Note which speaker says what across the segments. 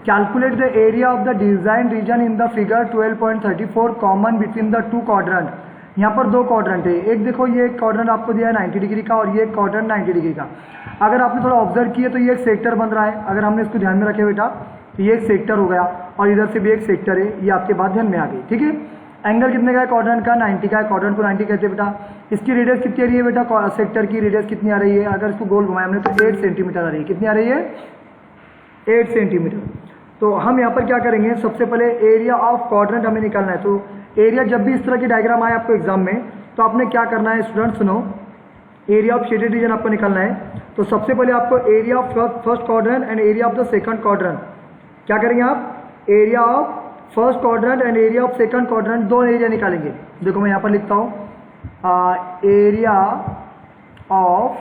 Speaker 1: Calculate the area of the design region in the figure 12.34 common between the two quadrant. यहाँ पर दो quadrant है, एक देखो ये क्वाड्रेंट आपको दिया है 90 डिग्री का और ये क्वाड्रेंट 90 डिग्री का। अगर आपने थोड़ा ऑब्जर्व किए तो ये एक सेक्टर बन रहा है, अगर हमने इसको ध्यान में रखे बेटा तो ये एक सेक्टर हो गया और इधर से भी एक सेक्टर है, ये आपके बात ध्यान में आ गई। ठीक है, एंगल कितने का है क्वाड्रेंट का 90 का है, क्वाड्रेंट को 90 कहते हैं बेटा। इसकी रेडियस कितनी आ रही है बेटा, सेक्टर की रेडियस कितनी आ रही है, अगर इसको गोल घुमाया हमने तो 8 सेंटीमीटर आ रही है। कितनी आ रही है 8 सेंटीमीटर। तो हम यहाँ पर क्या करेंगे, सबसे पहले एरिया ऑफ क्वाड्रेंट हमें निकालना है। तो एरिया जब भी इस तरह की डायग्राम आए आपको एग्जाम में तो आपने क्या करना है स्टूडेंट सुनो, एरिया ऑफ शेडेड रीजन आपको निकालना है। तो सबसे पहले आपको area of first quadrant and area of the second quadrant क्या करेंगे आप, area of first quadrant and area of second quadrant दो एरिया निकालेंगे। देखो मैं यहाँ पर लिखता हूँ area of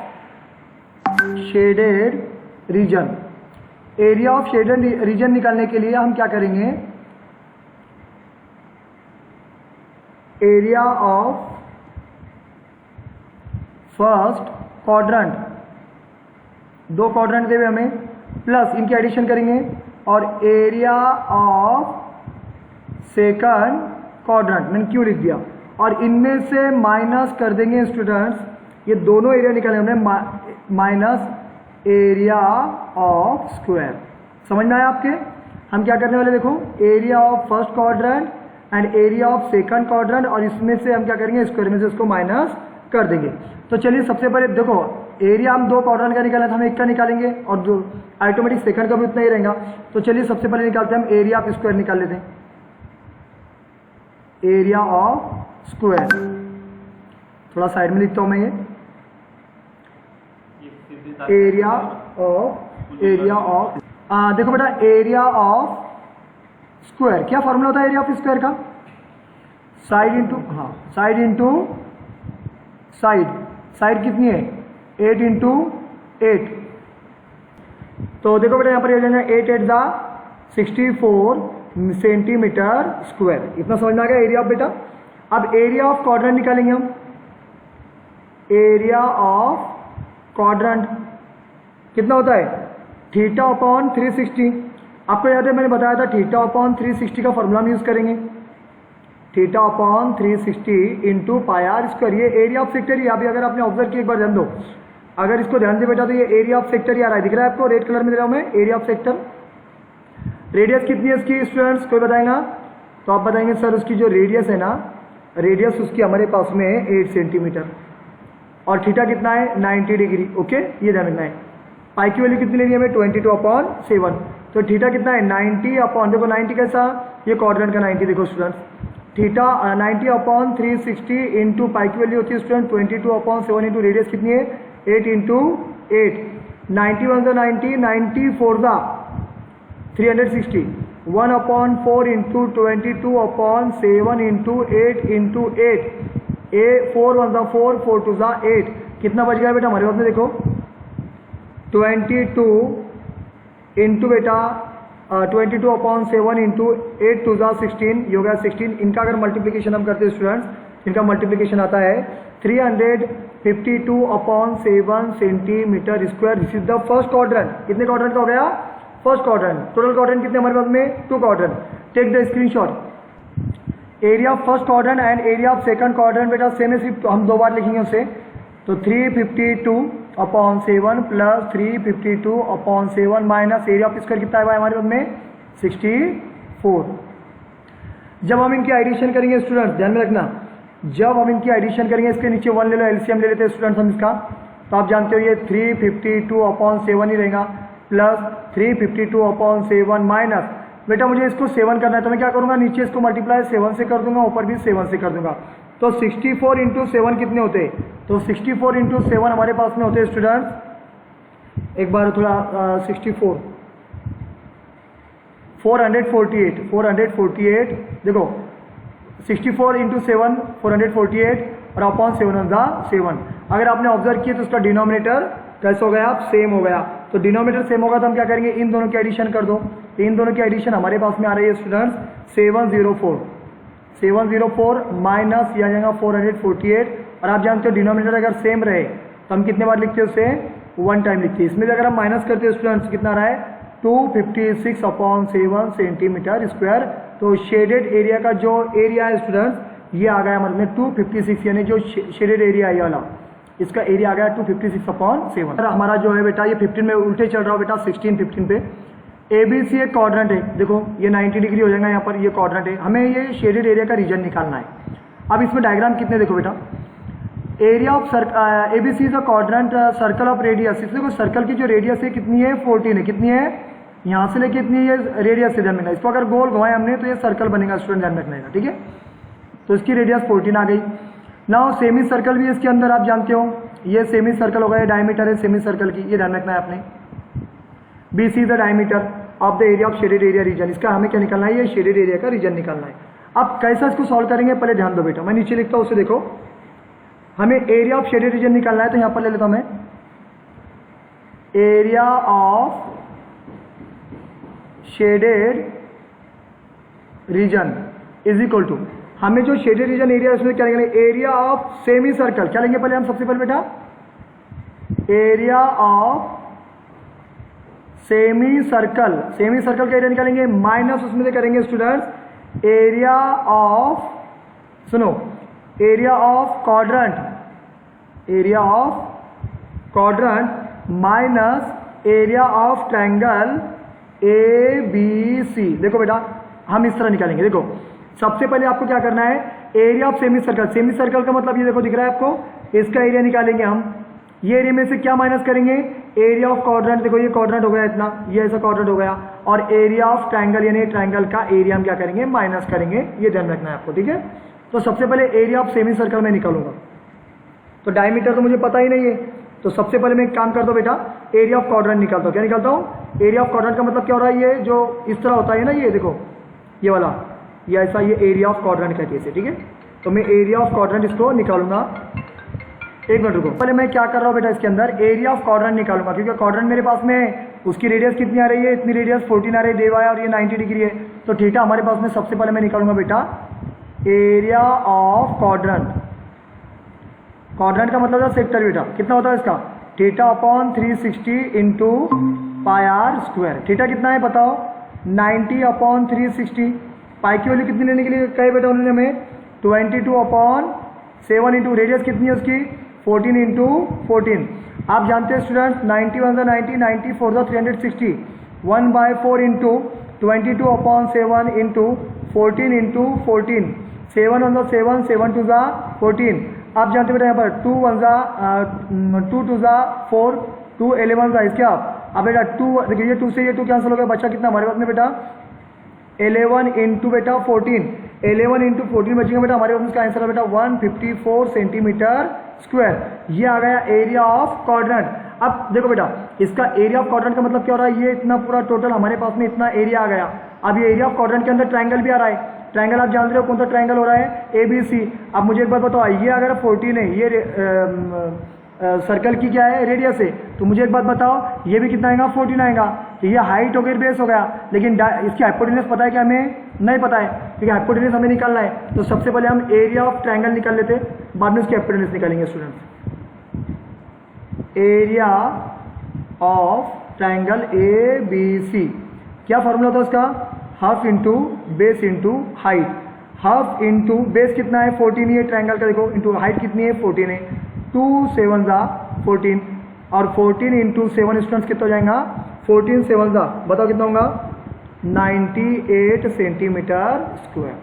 Speaker 1: shaded region. Area of shaded reason निकालने के लिए हम क्या करेंगे, एरिया ऑफ फर्स्ट क्वाड्रेंट, दो क्वाड्रेंट देवे हमें, प्लस इनकी एडिशन करेंगे और एरिया ऑफ सेकंड क्वाड्रेंट, मैंने क्यों लिख दिया, और इनमें से माइनस कर देंगे स्टूडेंट्स, ये दोनों एरिया निकाले हमने, माइनस एरिया ऑफ स्क्वायर। समझ में आया आपके, हम क्या करने वाले देखो, area of first quadrant and area of second quadrant, और इसमें से हम क्या करेंगे स्क्वायर में से इसको माइनस कर देंगे। तो चलिए सबसे पहले देखो एरिया हम दो क्वाड्रेंट का निकाला था, हम एक का निकालेंगे और जो ऑटोमेटिक सेकंड का भी उतना ही रहेगा। तो चलिए सबसे पहले निकालते हैं हम एरिया ऑफ स्क्वायर निकाल लेते हैं, एरिया ऑफ स्क्वायर। थोड़ा साइड में लिखता हूं मैं ये एरिया ऑफ देखो बेटा एरिया ऑफ स्क्वायर क्या फॉर्मूला होता है एरिया ऑफ स्क्वायर का, साइड इंटू, हाँ साइड इंटू साइड, साइड कितनी है 8 इंटू 8। तो देखो बेटा यहाँ पर ये जाएगा 8 8 दा 64 सेंटीमीटर स्क्वायर। इतना समझ में आ गया एरिया ऑफ बेटा। अब एरिया ऑफ क्वाड्रेंट निकालेंगे हम, एरिया ऑफ क्वाड्रेंट कितना होता है थीटा अपॉन 360। आपको याद है मैंने बताया था थीटा अपॉन 360 का फॉर्मूला हम यूज करेंगे, theta upon 360 into pi R square. ये एरिया ऑफ सेक्टर ही अभी अगर आपने ऑब्जर्व किया एक बार ध्यान दो, अगर इसको ध्यान दे बेटा तो ये एरिया ऑफ सेक्टर ही आ रहा है, दिख रहा है आपको रेड कलर में दे रहा हूं मैं, एरिया ऑफ सेक्टर। रेडियस कितनी है इसकी स्टूडेंट्स कोई बताएगा, तो आप बताएंगे सर उसकी जो रेडियस है ना, रेडियस उसकी हमारे पास में है 8 सेंटीमीटर और थीटा कितना है 90 डिग्री। ओके ये ध्यान रखना है। पाई की वैल्यू कितनी लेनी है हमें 22/7। तो थीटा कितना है 90 अपॉन, देखो 90 कैसा, ये क्वाड्रेंट का 90 देखो स्टूडेंट्स, थीटा 90/360 इंटू पाई की वैल्यू होती है स्टूडेंट 22/7 इंटू रेडियस कितनी है 8 into 8, 91 the 90, 94 the 360, 1/4 into 22/7 into 8 into 8, 4 1 the 4, 4 2 the 8, कितना बच गया बेटा हमारे पास में देखो 22 इंटू बेटा 22/7 इंटू 8 2 द 16, ये हो गया 16। इनका अगर मल्टीप्लीकेशन हम करते हैं स्टूडेंट्स, इनका मल्टीप्लीकेशन आता है 352/7 centimetre square. This is the first quadrant. कितने क्वाड्रेंट का हो गया फर्स्ट क्वाड्रेंट। टोटल क्वाड्रेंट कितने हमारे पास में 2 quadrant. Take the screenshot. Area of first quadrant and area of second quadrant बेटा सेम है, सिर्फ हम दो बार लिखेंगे उसे। तो 352/7 plus 352/7 minus area of square कितना है हमारे पास में 64। जब हम इनकी एडिशन करेंगे स्टूडेंट ध्यान में रखना, जब हम इनकी एडिशन करेंगे इसके नीचे 1 ले लो, एलसीएम ले लेते हैं स्टूडेंट्स हम इसका। तो आप जानते हो ये 352/7 ही रहेगा प्लस 352/7 माइनस, बेटा मुझे इसको 7 करना है तो मैं क्या करूंगा नीचे इसको मल्टीप्लाई 7 से कर दूंगा, ऊपर भी 7 से कर दूंगा। तो 64 इंटू 7 कितने होते हैं, तो 64 इंटू 7 हमारे पास में होते हैं स्टूडेंट्स, एक बार थोड़ा 64 448 देखो 64 इंटू 7 448 और अपॉन 7 अगर आपने ऑब्जर्व किया तो उसका डिनोमिनेटर कैसे हो गया सेम हो गया। तो डिनोमिनेटर सेम होगा तो हम क्या करेंगे इन दोनों की एडिशन कर दो। तो इन दोनों की एडिशन हमारे पास में आ रही है स्टूडेंट्स 704 माइनस ये आ जाएगा 448। और आप जानते हो डिनोमिनेटर अगर सेम रहे तो हम कितने बार लिखते हैं उसे 1 टाइम लिखते हैं। इसमें भी अगर हम माइनस करते हैं स्टूडेंट्स कितना आ रहा है 256/7 सेंटीमीटर स्क्वायर। तो शेडेड एरिया का जो एरिया है स्टूडेंट्स ये आ गया मतलब 256, यानी जो शेडेड एरिया है ये वाला, इसका एरिया आ गया 256/7। हमारा जो है बेटा ये 15 में उल्टे चल रहा हो बेटा, 16 15 पे। ABC एक क्वाड्रेंट है, देखो ये 90 डिग्री हो जाएगा यहाँ पर, ये क्वाड्रेंट है, हमें ये शेडेड एरिया का रीजन निकालना है। अब इसमें डायग्राम कितने देखो बेटा, area of ABC is a quadrant circle of radius. इसमें सर्कल की जो रेडियस है कितनी है 14 है, कितनी है यहाँ से लेके कितनी है रेडियस से ध्यान रखना। इसको अगर गोल घुमाए हमने तो ये सर्कल बनेगा स्टूडेंट, ध्यान रखना है, ठीक है। तो इसकी रेडियस 14 आ गई। नाउ सेमी सर्कल भी इसके अंदर आप जानते हो, ये सेमी सर्कल होगा, ये डायमीटर है सेमी सर्कल की, ये ध्यान रखना है आपने। BC is the diameter of the area of shaded area region. इसका हमें क्या निकालना है, ये शेडेड एरिया का रीजन निकालना है। अब कैसा इसको सॉल्व करेंगे पहले ध्यान दो बेटा, मैं नीचे लिखता हूँ उसे देखो। हमें एरिया ऑफ शेडेड रीजन निकालना है, तो यहां पर ले लेता हूं मैं area of shaded region is equal to, हमें जो शेडेड रीजन एरिया उसमें क्या लेंगे, एरिया ऑफ सेमी सर्कल। क्या लेंगे पहले हम, सबसे पहले बेटा area of semi circle, semi circle का एरिया निकालेंगे, माइनस उसमें से करेंगे स्टूडेंट्स एरिया ऑफ, सुनो, area of quadrant, area of quadrant minus area of triangle ABC। देखो बेटा हम इस तरह निकालेंगे, देखो सबसे पहले आपको क्या करना है, area of semi circle, semi circle का मतलब ये देखो दिख रहा है आपको, इसका एरिया निकालेंगे हम। ये एरिया में से क्या माइनस करेंगे, एरिया ऑफ क्वाड्रेंट, देखो ये क्वाड्रेंट हो गया इतना, ये ऐसा क्वाड्रेंट हो गया, और एरिया ऑफ ट्रायंगल यानी ट्रायंगल का एरिया हम क्या करेंगे, माइनस करेंगे, ये ध्यान रखना है आपको, ठीक है। तो सबसे पहले एरिया ऑफ सेमी सर्कल में निकालूंगा, तो डायमीटर तो मुझे पता ही नहीं है, तो सबसे पहले मैं एक काम करता हूँ बेटा, एरिया ऑफ क्वाड्रेंट निकालता हूँ। क्या निकालता हूँ, एरिया ऑफ क्वाड्रेंट का मतलब क्या हो रहा है, ये जो इस तरह होता है ना, ये देखो ये वाला, ये ऐसा, ये एरिया ऑफ क्वाड्रेंट कहते हैं, ठीक है। तो मैं एरिया ऑफ क्वाड्रेंट इसको निकालूंगा। एक मिनट रुको, पहले मैं क्या कर रहा हूँ बेटा, इसके अंदर एरिया ऑफ क्वाड्रेंट निकालूंगा, क्योंकि क्वाड्रेंट मेरे पास में उसकी रेडियस कितनी आ रही है, इतनी रेडियस 14 आ रही है, देवा है, और ये 90 डिग्री है, तो थीटा हमारे पास में सबसे पहले मैं निकालूंगा बेटा एरिया ऑफ क्वाड्रेंट। क्वाड्रेंट का मतलब है सेक्टर बेटा, कितना होता है इसका, θ/360 इंटू πr स्क्वायर। थीटा कितना है बताओ, 90/360। पाई की वैल्यू कितनी लेने के लिए कहे बेटा उन्होंने हमें, 22/7 इंटू रेडियस कितनी है उसकी 14 इंटू 14। आप जानते हैं स्टूडेंट्स 91 90 90 4 360, 1/4 इंटू 22/7 इंटू 14 इंटू 14, 7 1 7 7 2 14। आप जानते बेटा यहाँ पर 2 1 2 2 4 2 11 इसके अब बेटा 2, देखिए ये 2 से ये 2 कैंसिल हो गया, बच्चा कितना हमारे पास में बेटा 11 इंटू बेटा 14, 11 इंटू 14 बचेगा बेटा हमारे पास, इसका आंसर है बेटा 154 सेंटीमीटर स्क्वायर। ये आ गया एरिया ऑफ क्वाड्रेंट। अब देखो बेटा इसका एरिया ऑफ क्वाड्रेंट का मतलब क्या हो रहा है, ये इतना पूरा टोटल हमारे पास में इतना एरिया आ गया। अब ये एरिया ऑफ क्वाड्रेंट के अंदर ट्रायंगल भी आ रहा है, ट्रायंगल आप जानते हो कौन सा ट्रायंगल हो रहा है, ABC। अब मुझे एक बात बताओ, ये अगर 14 है, ये सर्कल की क्या है रेडियस है, तो मुझे एक बात बताओ ये भी कितना आएगा 14 आएगा, तो ये हाइट हो गई, बेस हो गया, लेकिन इसकी हाइपोटेनस पता है कि हमें नहीं पता है, क्योंकि हाइपोटेनस हमें निकालना है। तो सबसे पहले हम एरिया ऑफ ट्रायंगल निकाल लेते, बाद में उसकी हाइपोटेनस निकालेंगे students. Area of triangle ABC क्या फॉर्मूला था उसका, half into base into height. Half into base कितना है 14 है ट्रायंगल का, देखो इंटू हाइट कितनी है 14 है, 2 7 14, और 14 इंटू 7 स्टूडेंट्स कितना हो जाएगा 14 7 बताओ कितना होगा 98 सेंटीमीटर स्क्वायर।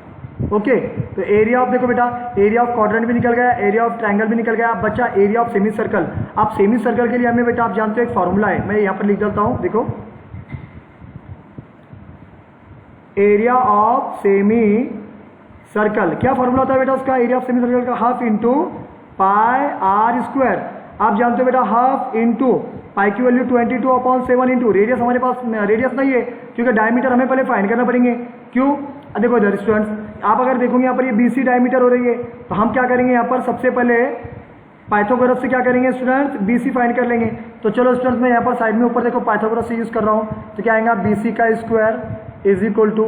Speaker 1: ओके, तो एरिया ऑफ देखो बेटा एरिया ऑफ क्वाड्रेंट भी निकल गया, एरिया ऑफ ट्रायंगल भी निकल गया। अब बच्चा एरिया ऑफ सेमी सर्कल। आप सेमी सर्कल के लिए हमें बेटा आप जानते हो एक फॉर्मूला है, मैं यहाँ पर लिख देता हूँ, देखो एरिया ऑफ सेमी सर्कल क्या फॉर्मूला होता है बेटा उसका, एरिया ऑफ सेमी सर्कल का half into pi R square. आप जानते हो बेटा हाफ इंटू पाई की वैल्यू 22/7 इंटू रेडियस, हमारे पास रेडियस नहीं है क्योंकि डायमीटर हमें पहले फाइंड करना पड़ेंगे। क्यों, देखो इधर स्टूडेंट्स आप अगर देखोगे यहाँ पर ये BC डायमीटर हो रही है, तो हम क्या करेंगे यहाँ पर सबसे पहले पाइथागोरस से क्या करेंगे स्टूडेंट्स BC फाइंड कर लेंगे। तो चलो स्टूडेंट्स मैं यहाँ पर साइड में ऊपर देखो पाइथागोरस से यूज कर रहा हूँ, तो क्या आएगा BC का square is equal to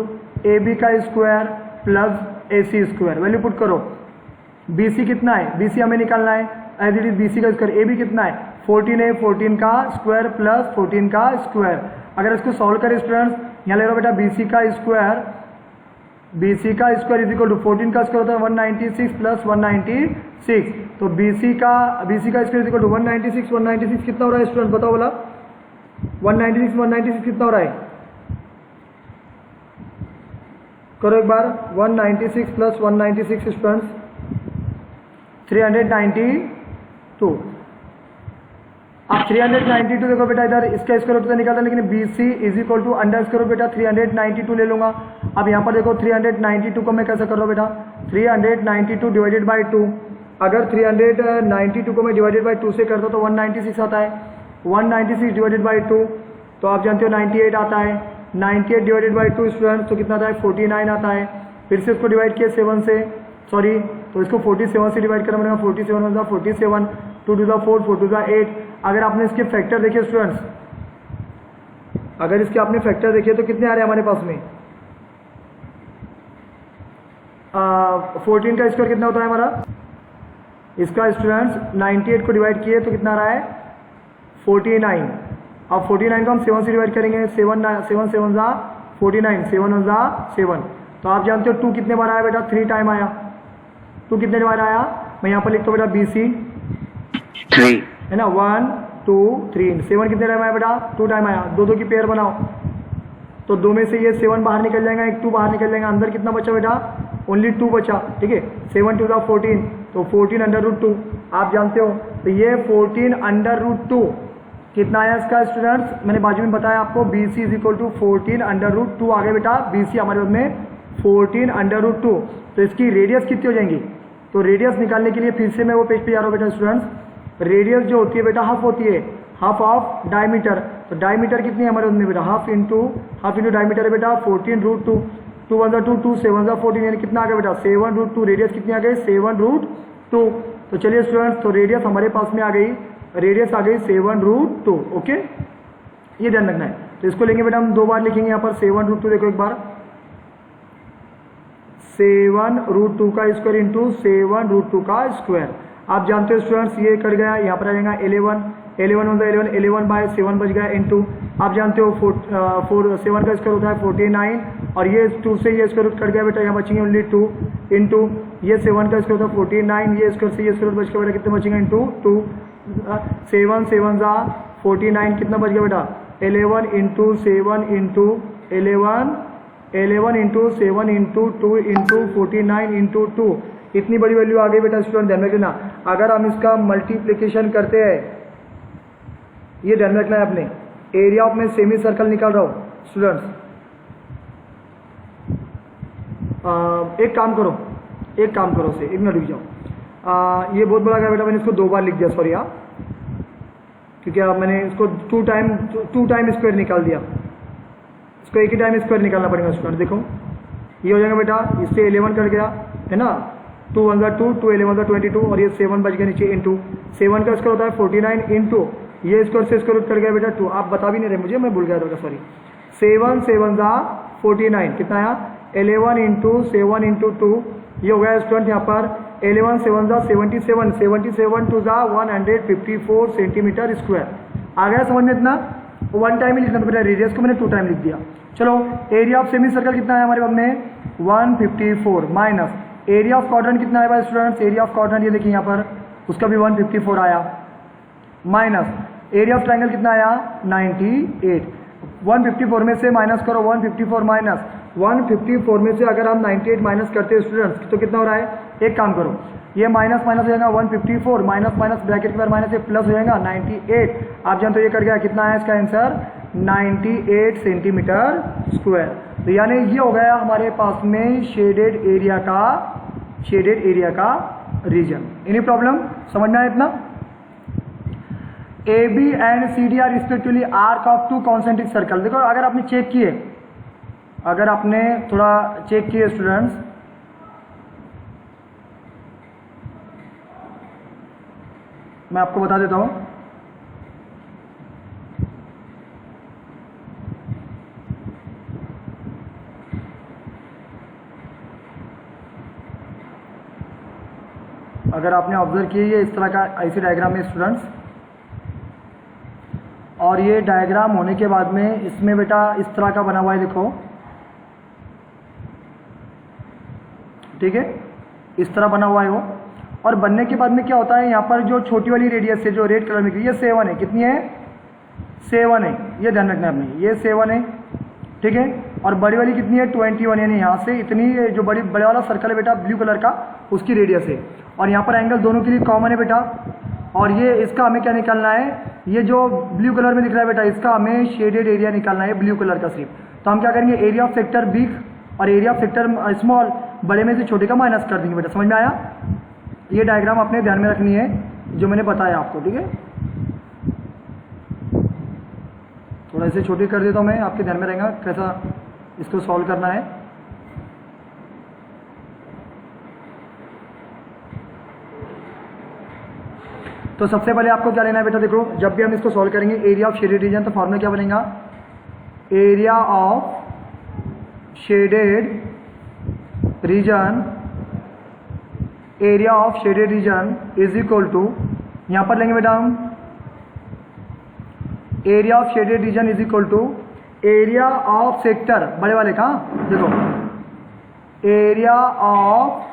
Speaker 1: AB का square plus AC square. Value put करो, BC कितना है, BC हमें निकालना है, एज इट इज BC का स्क्वायर, AB कितना है 14 है 14 का स्क्वायर प्लस 14 का स्क्वायर। अगर इसको सॉल्व करें स्टूडेंट्स, यहाँ ले लो बेटा BC का स्क्वायर, BC का स्क्वायर इज इक्वल टू 14 का स्क्वायर होता है 196 प्लस 196, तो BC का स्क्वायर इज इक्वल टू 196, 196 कितना हो रहा है स्टूडेंट बताओ बोला, 196 कितना हो रहा है, करो एक बार, 196 प्लस 196 स्टूडेंट्स 392। आप 392 देखो बेटा, इधर इसका स्क्वायर रूट तो निकालता लेकिन BC is equal to under square root बेटा 392 ले लूंगा। अब यहाँ पर देखो 392 को मैं कैसे कर रहा हूँ बेटा, 392 डिवाइडेड बाई 2, अगर 392 को मैं डिवाइडेड बाई 2 से करता हूँ तो 196 आता है, 196 डिवाइडेड बाई 2 तो आप जानते हो 98 आता है, 98 डिवाइडेड बाई 2 स्टूडेंट तो कितना आता है 49 आता है। फिर से इसको डिवाइड किया 7 से, सॉरी तो इसको 47 से डिवाइड करना पड़ेगा, 47 होगा 47, 2 टू द 4, 4 टू द 8। अगर आपने इसके फैक्टर देखे स्टूडेंट्स, अगर इसके आपने फैक्टर देखे तो कितने आ रहे हैं हमारे पास में, 14 का स्क्वायर कितना होता है हमारा, इसका स्टूडेंट्स 98 को डिवाइड किए तो कितना आ रहा है 49। अब 49 को हम 7 से डिवाइड करेंगे, 7 7 जा 49, 7 1 जा 7, तो आप जानते हो 2 कितने बार आया बेटा, 3 टाइम आया। 2 कितने बार आया, मैं यहाँ पर लिखता हूँ बेटा BC 3 है ना, 1 2 3, 7 कितने टाइम आया बेटा, 2 टाइम आया। 2 2 की पेयर बनाओ तो 2 में से ये 7 बाहर निकल जाएगा, एक 2 बाहर निकल जाएगा, अंदर कितना बचा बेटा, ओनली 2 बचा, ठीक है। 7 टू द 14 तो 14 अंडर रूट 2 आप जानते हो, तो ये 14 अंडर रूट 2 कितना आया इसका स्टूडेंट्स, मैंने बाजू में बताया आपको BC is equal to 14 under root 2 आ गया बेटा, BC हमारे पास में 14 अंडर रूट 2। तो इसकी रेडियस कितनी हो जाएंगी, तो रेडियस निकालने के लिए फिर से मैं वो पेज पे जा रहा हूँ बेटा स्टूडेंट्स, रेडियस जो होती है बेटा हाफ होती है, हाफ ऑफ डायमीटर, तो डायमीटर कितनी है हमारे उसमें बेटा, हाफ इंटू डायमीटर है बेटा 14 रूट 2, 2 1 2 2 7 14, यानी कितना आ गया बेटा 7 रूट 2, रेडियस कितनी आ गई 7 रूट 2। तो चलिए स्टूडेंट्स, तो रेडियस हमारे पास में आ गई, रेडियस आ गई 7 रूट 2, ओके, ये ध्यान रखना है। तो इसको लेंगे बेटा हम 2 बार लिखेंगे यहाँ पर 7 रूट 2, देखो एक बार 7 रूट 2 का स्क्वायर इंटू 7 रूट 2 का स्क्वायर। आप जानते हो स्टूडेंट्स ये कट गया, यहाँ पर आ जाएगा 11, 11 बाय 7 बच गया इंटू, आप जानते हो 7 का स्क्वायर होता है 49, और ये 2 से ये स्क्वायर रूट कट गया बेटा, यहाँ बचेंगे ओनली 2 इंटू ये 7 का स्क्वायर होता है 49, ये स्क्वायर से ये स्क्वायर रूट बच गया बेटा, कितने बचेंगे इंटू 2, 7 7 जा 49, कितना बच गया बेटा 11 into 7 into 11 into 7 into 2 into 49 into 2, इतनी बड़ी वैल्यू आ गई बेटा स्टूडेंट, ध्यान रखना। अगर हम इसका मल्टीप्लिकेशन करते हैं, ये ध्यान रखना है आपने, एरिया ऑफ में सेमी सर्कल निकाल रहा हूँ स्टूडेंट्स, एक काम करो से एक मिनट रुक जाओ, ये बहुत बड़ा गया बेटा, मैंने इसको 2 बार लिख दिया, सॉरी हाँ, क्योंकि अब मैंने इसको 2 टाइम स्क्वायर निकाल दिया, इसको एक ही टाइम स्क्वायर निकालना पड़ेगा स्टूडेंट। देखो ये हो जाएगा बेटा, इससे 11 कट गया है ना, 2 1 2 2 11 22, और ये 7 बच गया नीचे इंटू 7 का स्क्वायर होता है 49 इंटू ये स्क्वायर से स्क्वायर रूट कर गया बेटा 2, आप बता भी नहीं रहे मुझे, मैं भूल गया था सॉरी। 7 7 जा 49, कितना आया 11 इंटू 7 इंटू 2, ये हो गया स्टूडेंट यहाँ पर 11 7 जा 77, 77 2 जा 154 सेंटीमीटर स्क्वायर। आ गया समझ में इतना, 1 टाइम ही लिखना था बेटा, रेडियस को मैंने 2 टाइम लिख दिया। चलो एरिया ऑफ सेमी सर्कल कितना है हमारे पास में 154 माइनस एरिया ऑफ क्वाड्रेंट कितना है भाई स्टूडेंट्स, एरिया ऑफ क्वाड्रेंट ये देखिए यहाँ पर उसका भी 154 आया, माइनस एरिया ऑफ ट्राइंगल कितना आया 98, 154 में से माइनस करो 154 माइनस 154 में से अगर हम 98 माइनस करते हैं स्टूडेंट्स तो कितना हो रहा है, एक काम करो ये माइनस माइनस हो जाएगा 154 माइनस माइनस ब्रैकेट के बाद माइनस ये प्लस हो जाएगा 98, आप जानते हो ये कर गया, कितना है इसका आंसर 98 सेंटीमीटर स्क्वायर। तो यानी ये हो गया हमारे पास में शेडेड एरिया का रीजन। एनी प्रॉब्लम, समझ में आया इतना। A B and C D are respectively arc of 2 concentric circle. देखो अगर आपने चेक किए, अगर आपने थोड़ा चेक किए स्टूडेंट्स, मैं आपको बता देता हूं, अगर आपने ऑब्जर्व किए ये इस तरह का ऐसे डायग्राम में स्टूडेंट्स, और ये डायग्राम होने के बाद में इसमें बेटा इस तरह का बना हुआ है, देखो ठीक है, इस तरह बना हुआ है वो। और बनने के बाद में क्या होता है, यहाँ पर जो छोटी वाली रेडियस है जो रेड कलर में ये 7 है, कितनी है 7 है, ये ध्यान रखना आपने, ये 7 है ठीक है। और बड़ी वाली कितनी है 21, यानी यहाँ से इतनी जो बड़े वाला सर्कल है बेटा ब्लू कलर का उसकी रेडियस है। और यहाँ पर एंगल दोनों के लिए कॉमन है बेटा। और ये इसका हमें क्या निकालना है, ये जो ब्लू कलर में दिख रहा है बेटा इसका हमें शेडेड एरिया निकालना है ब्लू कलर का सिर्फ। तो हम क्या करेंगे, एरिया ऑफ सेक्टर बिग और एरिया ऑफ सेक्टर स्मॉल, बड़े में से छोटे का माइनस कर देंगे बेटा। समझ में आया? ये डायग्राम आपने ध्यान में रखनी है जो मैंने बताया आपको, ठीक है। थोड़ा इसे छोटी कर देता हूँ मैं, आपके ध्यान में रहेगा कैसा इसको सॉल्व करना है। तो सबसे पहले आपको क्या लेना है बेटा, देखो जब भी हम इसको सॉल्व करेंगे एरिया ऑफ शेडेड रीजन, तो फॉर्मूला क्या बनेगा, area of shaded region, area of shaded region is equal to, यहां पर लेंगे बेटा हम area of shaded region is equal to area of sector, बड़े वाले का देखो, एरिया ऑफ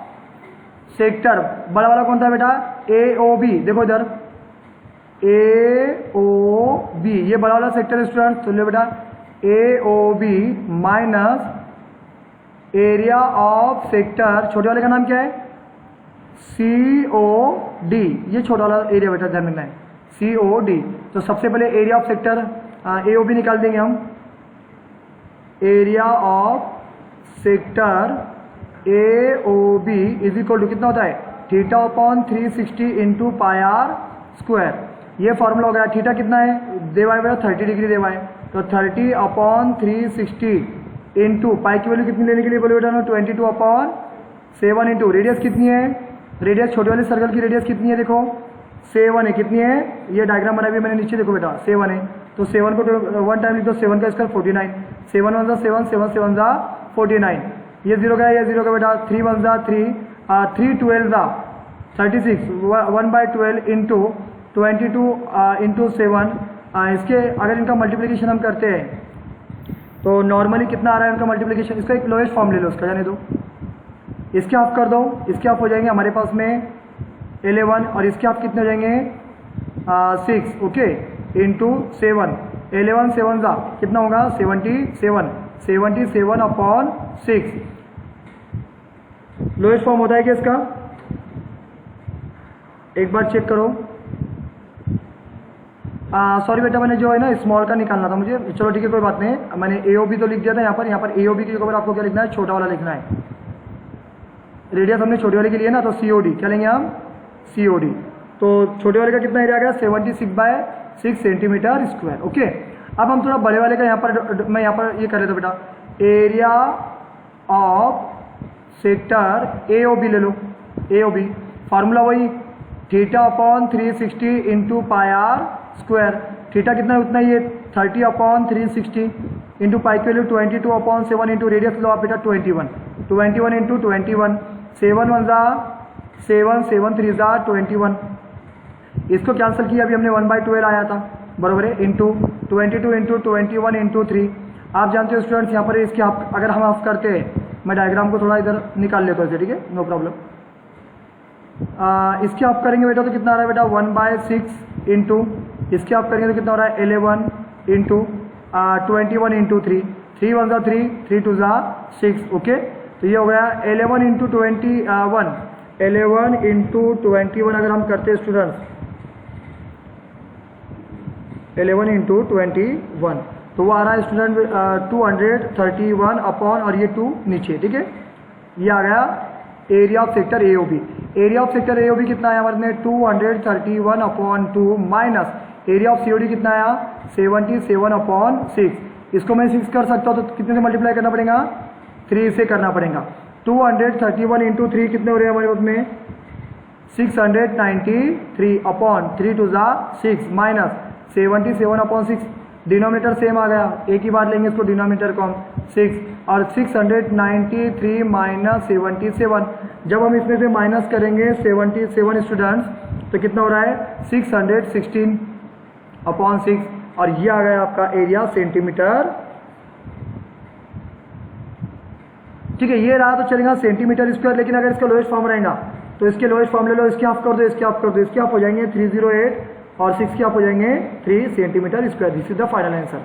Speaker 1: सेक्टर बड़ा वाला कौन था बेटा, AOB, देखो इधर AOB, ये बड़ा वाला सेक्टर स्टूडेंट सुन लो बेटा, AOB minus area of sector, छोटे वाले का नाम क्या है COD, ये छोटा वाला एरिया बेटा ध्यान रखना है COD। तो सबसे पहले एरिया ऑफ सेक्टर AOB निकाल देंगे हम, area of sector AOB is equal to कितना होता है, theta upon 360 into pi R square. ये फॉर्मूला हो गया। थीटा कितना है देवा है बेटा 30 डिग्री देवा है, तो 30 अपॉन 360 इंटू पाई की वैल्यू कितनी लेने के लिए बोले बेटा 22 अपॉन 7 इंटू रेडियस कितनी है, रेडियस छोटे वाले सर्कल की रेडियस कितनी है, देखो 7 है, कितनी है, ये डायग्राम बनाई हुई मैंने नीचे, देखो बेटा 7 है, तो 7 को 1 टाइम लिख दो, 7 का स्क्वायर 49, 7 1 जा 7, 7 7 जा 49, ये 0 का है, ये 0 का बेटा 3 1 जा 3, 3 12 जा 36, 1/12 इंटू 22 इंटू 7। इसके अगर इनका मल्टीप्लिकेशन हम करते हैं तो नॉर्मली कितना आ रहा है इनका मल्टीप्लिकेशन, इसका एक लोएस्ट फॉर्म ले लो उसका, जाने दो, इसके हाफ कर दो, इसके हाफ हो जाएंगे हमारे पास में 11 और इसके हाफ कितने हो जाएंगे 6, ओके, इंटू 7, 11 7 जा कितना होगा 77, 77 अपॉन 6 लोएस्ट फॉर्म होता है क्या इसका, एक बार चेक करो। सॉरी बेटा मैंने जो है ना स्मॉल का निकालना था मुझे, चलो ठीक है कोई बात नहीं, मैंने AOB तो लिख दिया था यहाँ पर AOB की जगह आपको क्या लिखना है, छोटा वाला लिखना है, रेडियस हमने छोटे वाले के लिए ना, तो COD क्या लेंगे हम COD। तो छोटे वाले का कितना एरिया आ गया 76/6 सेंटीमीटर स्क्वायर, ओके। अब हम थोड़ा बड़े वाले का यहाँ पर मैं यहाँ पर ये कर लेता बेटा, एरिया ऑफ सेक्टर AOB ले लो, AOB फार्मूला वही theta upon 360 into pi R square, theta कितना है उतना ये 30 अपॉन 360 इंटू पाई की वैल्यू 22 अपॉन 7 इंटू रेडियस लो आप बेटा 21 इंटू 21, 7 1 जा 7, 7 3 जा 21, इसको कैंसिल किया अभी हमने 1/12 आया था बराबर है, इंटू 22 इंटू 21 इंटू 3। आप जानते हो स्टूडेंट्स यहाँ पर इसके अगर हम ऑफ करते हैं, मैं डायग्राम को थोड़ा इधर निकाल लेता हूँ, ठीक है नो प्रॉब्लम। इसके ऑफ करेंगे बेटा तो कितना आ रहा है बेटा 1/6 इंटू, इसके ऑफ करेंगे तो कितना हो रहा है 11 इंटू 21 इंटू 3, 3 1 जा 3, 3 2 जा 6, ओके। तो ये हो गया 11 इंटू 21, 11 इंटू 21 अगर हम करते हैं स्टूडेंट्स 11 इंटू 21, तो वो आ रहा है स्टूडेंट 231 अपॉन और ये 2 नीचे, ठीक है। ये आ गया area of sector AOB। Area of sector AOB कितना आया हमारे 231 upon 2 minus area of COD कितना आया 77 अपॉन 6। इसको मैं 6 कर सकता हूँ तो कितने से मल्टीप्लाई करना पड़ेगा 3 से करना पड़ेगा। 231 इंटू 3 कितने हो रहे हैं हमारे पास में 693 अपॉन 3 2 जा 6 माइनस 77 अपॉन 6, डिनोमिनेटर सेम आ गया, एक ही बार लेंगे इसको डिनोमिनेटर को हम 6 और 693 माइनस 77, जब हम इसमें से माइनस करेंगे 77 स्टूडेंट्स तो कितना हो रहा है 616 अपॉन 6, और ये आ गया आपका एरिया सेंटीमीटर। ठीक है, ये रहा तो चलेगा सेंटीमीटर स्क्वायर, लेकिन अगर इसका लोएस्ट फॉर्म रहेगा तो इसके लोएस्ट फॉर्म ले लो, इसके हाफ कर दो, इसके हाफ कर दो, इसके हाफ हो जाएंगे 308 और 6 के हाफ हो जाएंगे 3 centimetre square. This is the final answer.